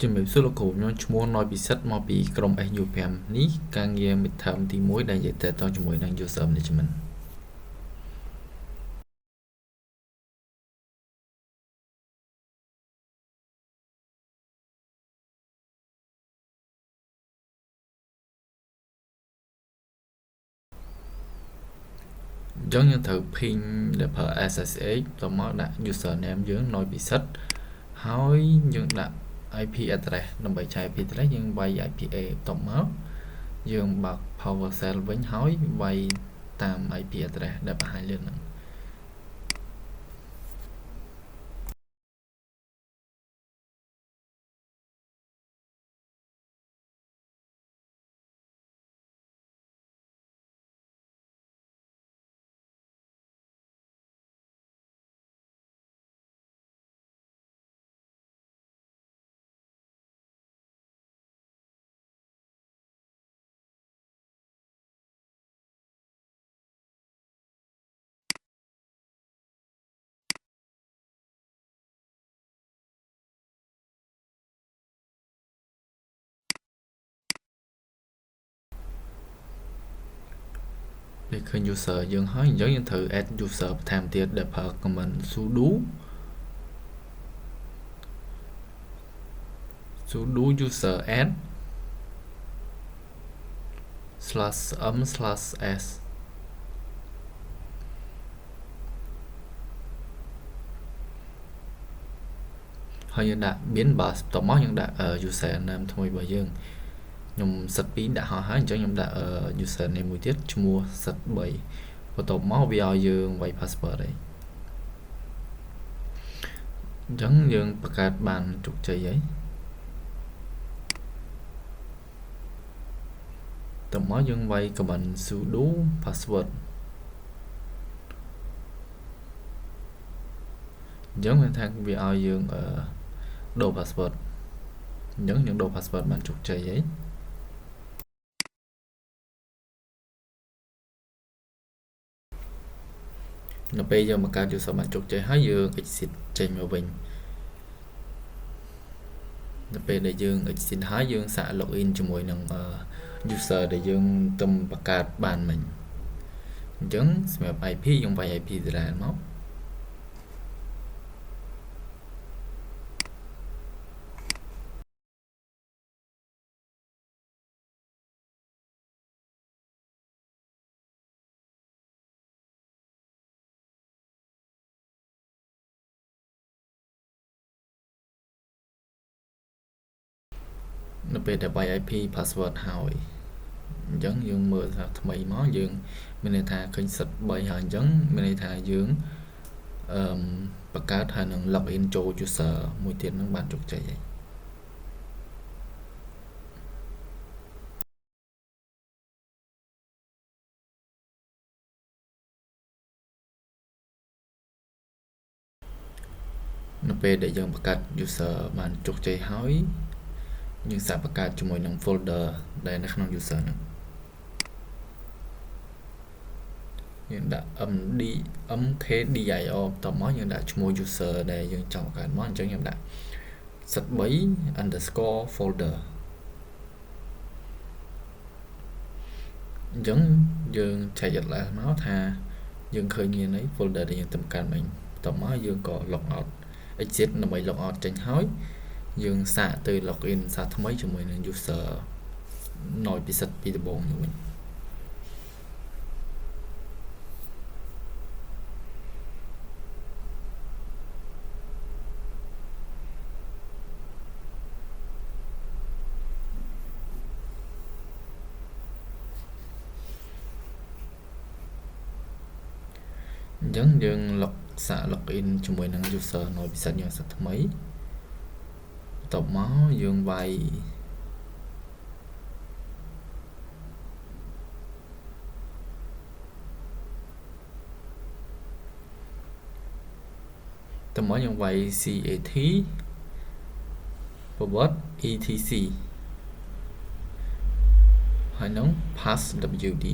ជំរាបសួរលោកគ្រូខ្ញុំឈ្មោះណយពិសិដ្ឋមកពីក្រុម SU5 នេះការងារ midterm ទី1ដែលនិយាយតទៅជាមួយនឹង user management អញ្ចឹងយើងត្រូវ ping ដែលប្រើ SSH ទៅមកដាក់ username យើងណយពិសិដ្ឋហើយយើងដាក់ IP address ដើម្បីឆែក IP address យើងវាយ IPA ទៅមកយើងបើក PowerShell វិញហើយវាយតាម IP address ដែលបង្ហាញលើហ្នឹងពេលឃើញ user យើងហើយអញ្ចឹងយើងត្រូវ add user បន្ថែមទៀតដែលប្រើ command sudo user add /m/s ហើយយើងដាក់ bin bus តមកយើងដាក់ user name ថ្មីរបស់យើងខ្ញុំសិត2ដាក់ហើយអញ្ចឹងខ្ញុំដាក់ user name មួយទៀតឈ្មោះសិត3បន្ទាប់មកវាឲ្យយើងវាយ password ហើយអញ្ចឹងយើងបង្កើតបានជោគជ័យហើយតមកយើងវាយ command sudo password អញ្ចឹងមានថាវាឲ្យយើងដូរ password អញ្ចឹងយើងដូរ password បានជោគជ័យហើយនៅពេលយើងបង្កើត user បានជោគជ័យហើយយើង exit ចេញមកវិញនៅពេលដែលយើង exit ហើយយើងសាក login ជាមួយនឹង user ដែលយើងទៅបង្កើតបានមិញអញ្ចឹងសម្រាប់ IP យើងវាយ IP ដដែលមកនៅពេលដែលវាយ IP password ហើយអញ្ចឹងយើងមើលថាថ្មីមកយើងមានន័យថាឃើញសិត3ហើយអញ្ចឹងមានន័យថាយើងបង្កើតហើយនឹង login ចូល user មួយទៀតនឹងបានជោគជ័យហើយនៅពេលដែលយើងបង្កើត user បានជោគជ័យហើយយើងសាកបង្កើតជាមួយនឹង folder ដែលនៅក្នុង user ហ្នឹងយើងដាក់ mkdir តមកយើងដាក់ឈ្មោះ user ដែលយើងចង់បង្កើតមកអញ្ចឹងខ្ញុំដាក់សិត3 _folder អញ្ចឹងយើងឆែក atlas មកថាយើងឃើញមានអី folder ដែលយើងទៅបង្កើតមិញតមកយើងក៏ log out exit ដើម្បី log out ចេញហើយយើងសាកទៅ login សារថ្មីជាមួយនឹង user ណយពិសិដ្ឋពីដំបូងនេះវិញអញ្ចឹងយើងសាក login ជាមួយនឹង user ណយពិសិដ្ឋយើងសាថ្មីបន្ទាប់មកយើងវាយតមកយើងវាយ cat ប្រវត្តិ etc ហើយនឹង passwd